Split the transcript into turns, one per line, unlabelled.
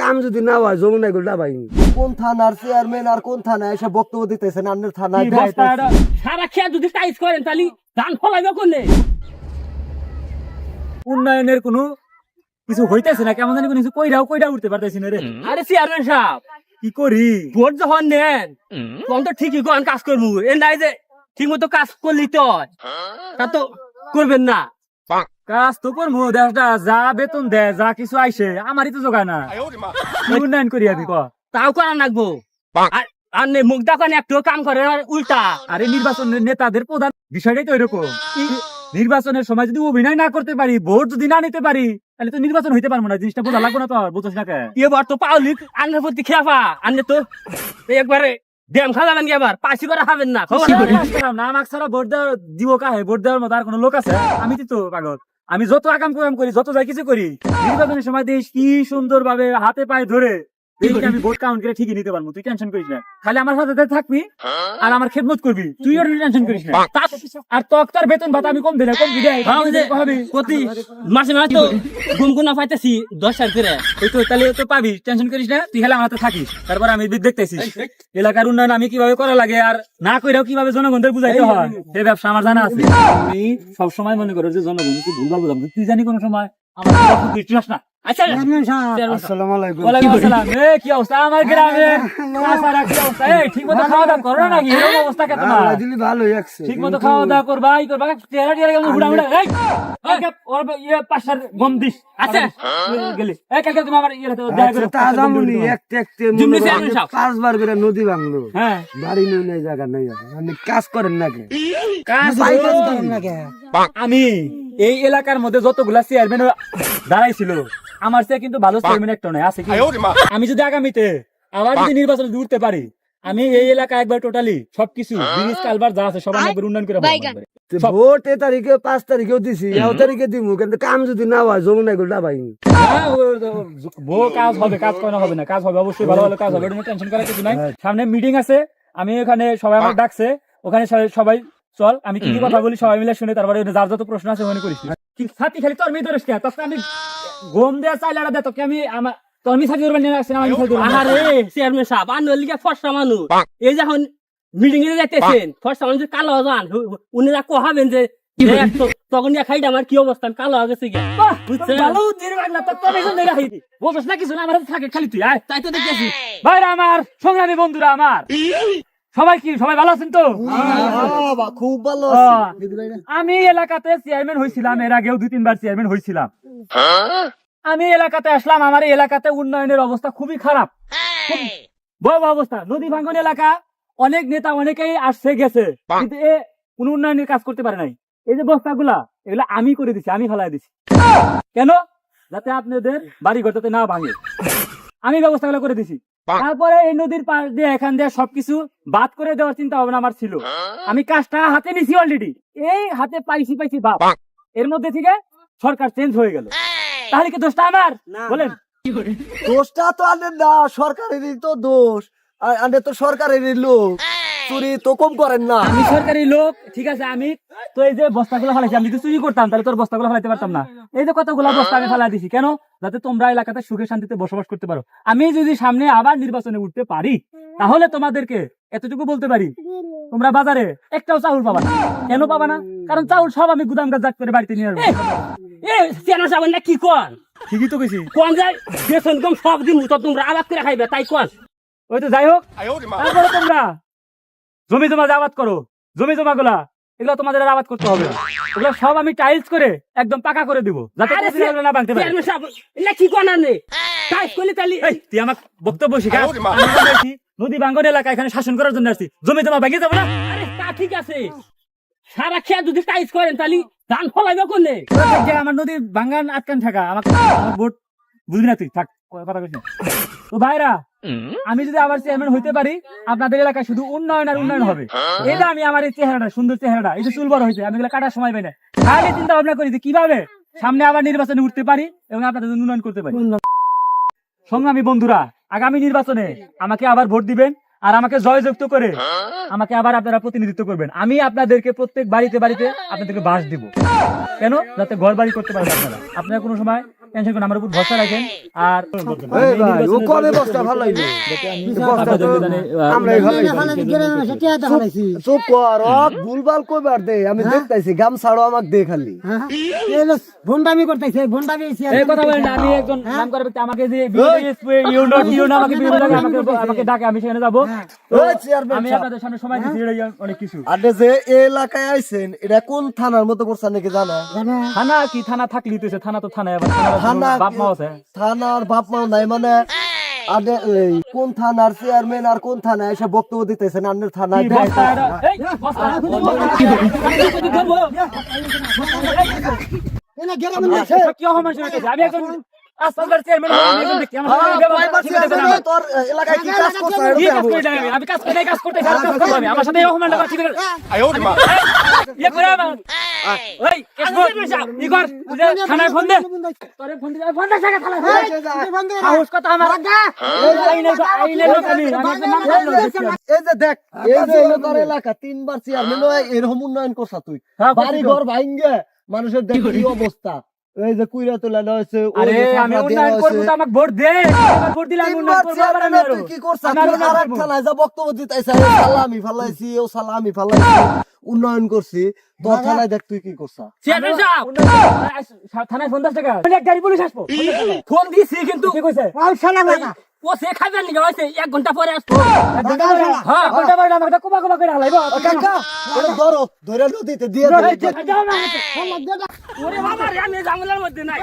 কাম যদি না হয় যমুনা গোলটা ভাই কোন থানার চেয়ারম্যান আর কোন থানায় এসে বক্তব্য দিতেছেন আপনার থানায়
সারা খেয়া যদি টাইস করেন তাহলে ধান ফলাইবে কোনে
উন্নয়নের কোনো কিছু হইতেছে না, কেমন জানি কোনো কিছু কইরা উঠতে পারতেছি না রে।
আরে চেয়ারম্যান সাহেব
কি করি?
ভোট যখন নেন তখন তো ঠিকই কোন কাজ করবো, এ নাই যে ঠিক মতো কাজ করলি তো তা তো করবেন না।
কাজ তো করবো, দেশটা যা বেতন দেয় যা কিছু আইসে আমারই তো জোগায় না। কি উন্নয়ন করি আমি ক?
তাও করা লাগবো। আর মুখ দেখান একটু কাম করে উল্টা।
আরে নির্বাচনের নেতাদের প্রধান বিষয়টাই তো এরকম। নির্বাচনের সময় যদি অভিনয় না করতে পারি, ভোট যদি না নিতে পারি, তাহলে তো নির্বাচন হইতে পারবো না। জিনিসটা বোঝা লাগবো না তো, বুঝছিস না?
এবার তো পাওলিক আন্নার প্রতি খেয়াফা আন্নে তো একবারে ড্যাম খাওয়াবেন কি আবার পাশি করে খাবেন না।
না আমাকে ছাড়া ভোট দেওয়ার দিব কাহে? ভোট দেওয়ার মতো আর কোনো লোক আছে? আমি তো পাগল। আমি যত আকাম কাম করি, যত যাই কিছু করি, নির্বাচনের সময় দেশ কি সুন্দর ভাবে হাতে পায়ে ধরে আমি ভোট কাউন্ট করে ঠিকই নিতে পারবো। তুই টেনশন করিস না, খালি আমার সাথে থাকবি আর আমার খেদমত করবি, তুই ওর টেনশন করিস না। আর তোর বেতন ভাতা আমি কম দিলে কম দিলে
প্রতি মাসে মাসে তো গুনগুনা পাইতেছি 10,000 করে।
ওই তো তাহলে তো পাবি, টেনশন করিস না। তুই খালি আমার হাতে থাকিস, তারপর আমি দেখতেছি এলাকার উন্নয়ন আমি কিভাবে করা লাগে আর না কইরাও কিভাবে জনগণদের বুঝাইতে হয় এই ব্যবসা আমার জানা আছে। আমি সবসময় মনে করো যে জনগণ কি ভুলভাল বুঝাবো, তুই জানি কোনো সময় আমার বিশ্বাস না।
আচ্ছা
আসসালামু আলাইকুম।
ওয়ালাইকুম আসসালাম। কি অবস্থা আমার গ্রামে? কি অবস্থা? ঠিক মতো খাওয়া দাওয়া করো নাকি? এরকম অবস্থা কেন তোমার?
ভালোই আছে,
ঠিক মতো খাওয়া দাওয়া করবা চেহারা টেহারা কেমন হুড়া হুড়া? ওর ইয়ে পাশার গম দিস। আচ্ছা গেলি কালকে তুমি আমার ইয়ে দেখা করে
তা জামুনি একটা একটা 5 বার করে নদী ভাঙলো।
হ্যাঁ
বাড়ি নেই জায়গা নেই, আপনি কাজ করেন নাকি?
কাজ করেন নাকি? আমি এই এলাকার মধ্যে যতগুলা চেয়ারম্যান দাঁড়াইছিল আমার চেয়ে কিন্তু ভালো চেয়ারম্যান একটা নয় আছে কি? আমি যদি আগামীতে আবার যদি নির্বাচনে উঠতে পারি, আমি এই এলাকা একবার টোটালি সবকিছু ব্রিজ কালভার যা আছে সব একবার উন্নয়ন করে
ভোট 5 তারিখেও দিছি, 1 তারিখে দিব, কিন্তু কাম যদি না হয় যমুনা গোলটা ভাই
কাজ হবে, কাজ করানো হবে না, কাজ হবে অবশ্যই, ভালো ভালো কাজ হবে, টেনশন করার কিছু নাই। সামনে মিটিং আছে, আমি ওখানে সবাই আমার ডাকছে, ওখানে সবাই চল আমি কি কথা বলি সবাই মিলে শুনে, তারপরে যার যত প্রশ্ন আছে মনে করিস সাথী খালি তোর মেয়ে ধরিস তোকে আমি গম দেয়া চাইলাটা দে তোকে আমি আমার তোর মি সাথী নিয়ে আসছি না।
আরে চেয়ারম্যান সাহেব আন্নার লিগে ফর্সা মানুষ এই যখন মিটিং এ যাইতেছেন ফর্সা মানুষ কালো যান উনি যা কহাবেন যে তখন খাইটা আমার কি অবস্থা কালো হয়ে গেছে
বলছিস না কিছু না আমার থাকে খালি তুই আয়।
তাই তো দেখতেছি
ভাইরা আমার সংগ্রামী বন্ধুরা আমার সবাই ভালো আছেন তো?
খুব ভালো।
আমি এলাকাতে চেয়ারম্যান হয়েছিলাম, এর আগেও 2-3 বার চেয়ারম্যান হয়েছিলাম। আমি এলাকাতে আসলাম, আমার এলাকাতে উন্নয়নের অবস্থা খুবই খারাপ, ভয়াবহ অবস্থা। নদী ভাঙ্গন এলাকা, অনেক নেতা অনেকেই আসছে গেছে, কিন্তু কোন উন্নয়নের কাজ করতে পারে নাই। এই যে বস্তাগুলা এগুলা আমি করে দিছি, আমি ফেলাই দিছি। কেন? যাতে আপনাদের বাড়ি ঘর যাতে না ভাঙে, আমি ব্যবস্থাগুলো করে দিছি। তারপরে এই নদীর পাশ দিয়ে এখান দিয়ে সবকিছু বাদ করে দেওয়ার চিন্তা ভাবনা আমার ছিল। আমি কাজটা হাতে নিছি অলরেডি, এই হাতে পাইছি বাপ। এর মধ্যে থেকে সরকার চেঞ্জ হয়ে গেল, তাহলে কি দোষটা আমার? বলেন।
দোষটা তো আনের না, সরকারেরই তো দোষ। আনে তো সরকারেরই লোক, চুরি তো কম করেন না।
আমি সরকারি লোক, ঠিক আছে, আমি তো এই যে বস্তাগুলো ফেলাইছি, আমি যদি চুরি করতাম তাহলে তোর বস্তাগুলো ফেলাইতে পারতাম না। এই যে কতগুলো বস্তা আমি ফেলাই দিছি, কেন? যাতে তোমরা এলাকাতে সুখে শান্তিতে বসবাস করতে পারো। আমি যদি সামনে আবার নির্বাচনে উঠতে পারি, তাহলে তোমাদেরকে এতটুকু বলতে পারি, তোমরা বাজারে একটাও চাউল পাবা না। কেন পাবা না? কারণ চাউল সব আমি গুদাম গাছ করে বাড়িতে নিয়ে আসবো।
কি কন
ঠিকই তো কেছি
কোন যায় বেতন কম সব দিন তো তোমরা আবাদ করে খাইবে তাই কন।
ওই তো যাই হোক, তারপরে তোমরা জমি জমা আবাদ করো, জমি জমা গুলা এগুলো তোমাদের আবাদ করতে হবে, ওগুলো সব আমি টাইলস করে একদম পাকা করে দিব, যাতে না ভাঙতে পারে।
কি কন আনে টাইলস করলে তাহলে
তুই আমার বক্তব্য শিখা। নদী ভাঙ্গন এলাকা এখানে শাসন করার জন্য আসছি, জমি জমা ভেঙে যাবো না।
আরে তা ঠিক আছে, সারা খেয়া যদি টাইলস করেন তাহলে ধান ফলাইবে কোনে?
আমার নদী ভাঙ্গান আটকান থাকা আমার ভোট বুঝবি না তুই, থাক কথা কইস না। তো ভাইরা, আমি যদি আবার চেয়ারম্যান হইতে পারি, আপনাদের এলাকায় শুধু উন্নয়ন আর উন্নয়ন হবে। এটা আমি আমার এই চেহারাটা, সুন্দর চেহারাটা, এই যে চুল বড় হয়েছে, আমি এগুলো কাটার সময় পাই না। খালি চিন্তা ভাবনা করি যে কিভাবে সামনে আবার নির্বাচনে উঠতে পারি এবং আপনাদের উন্নয়ন করতে পারি। সংগ্রামী বন্ধুরা, আগামী নির্বাচনে আমাকে আবার ভোট দিবেন। আর আমাকে জয়যুক্ত করে আমাকে আবার আপনারা প্রতিনিধিত্ব করবেন। আমি আপনাদেরকে প্রত্যেক বাড়িতে বাড়িতে আপনাদেরকে বাস দিব, কেন? যাতে ঘর বাড়ি করতে পারেন আপনারা কোনো সময় টেনশন করেন, আমার উপর ভরসা রাখেন। আর
এই ভাই ও কবে বস্তা ভালাইলো বস্তা তো আমরাই ভালাইছি চুপ কর ভুলভাল কইবার দে আমি দেখতাইছি গাম ছাড়ো আমাকে দে খালি
ভন্ডামি করতেছে ভন্ডামি
এই কথা বলেন না, আমি একজন নাম করে ব্যক্তি, আমাকে যে আমাকে আমাকে ডাকে, আমি সেখানে যাবো।
ওই চেয়ারম্যান
আমি আপনাদের সামনে সময় দিচ্ছি, এটা অনেক কিছু।
আপনি যে এই এলাকায় আইছেন এটা কোন থানার মতো করছেন নাকি জানা?
থানা কি থানা থাকলি তো থানা তো থানায় আবার
থানা
বাপ মা আছে।
থানার বাপ মাও নাই মানে আগে এই কোন থানার চেয়ারম্যান আর কোন থানায় এসে বক্তব্য দিতেছেন আপনার থানায়
কি বস্তা এটা? এই বস্তা কি অপমান শুরু হয়েছে? আমি একজন আসামদার চেয়ারম্যান, আমি একজন ব্যক্তি, আমার সাথে ব্যবহার ঠিক আছে না?
তোর এলাকায় কি কাজ করছ
কি কাজ করে যাই আমি কাজ করে কাজ করতে কাজ করতে হবে, আমার সাথে এই অপমানটা করা ঠিক আছে? ইয়ে করে আমার ওই কেসমত ইগর তুই থানায় ফোন দে, তোরে ফোন দে, ফোন দে জায়গা থানায় সাহস কথা আমার আইনের লোক আমি একজন নাম করলো।
এই যে দেখ এই যে তোর এলাকা তিনবার চেয়ারম্যান এরকম উন্নয়ন করছ তুই বাড়ি ঘর ভাঙ্গে মানুষের দেখ কি অবস্থা, এই যে কুইরা তোলা হয়েছে
আরে আমি উন্নয়ন করব তো আমাকে ভোট দে, আমাকে ভোট দিলে আমি উন্নয়ন করব। আবার আমি
তুই কি করছ আর থানায় যা বক্তব্য দিতেছ সালামি ফালাইছি ও সালামি ফালাইছি উন্নয়ন করছি তোর থানায় দেখ তুই কি করছ
চেয়ারম্যান সাহেব থানায় ফোন 10 টাকা এক গাড়ি পুলিশ আসবো, ফোন দিছি কিন্তু কি কইছে ও সে খাইবেন নি হইছে 1 ঘন্টা পরে আসবো। হ্যাঁ 1 ঘন্টা পরে আমাকে কুবা কুবা করে হালাইবো।
কাকা ওরে ধরো ধরে নদীতে দিয়ে দে
ওরে বাবা আমি জামলার মধ্যে নাই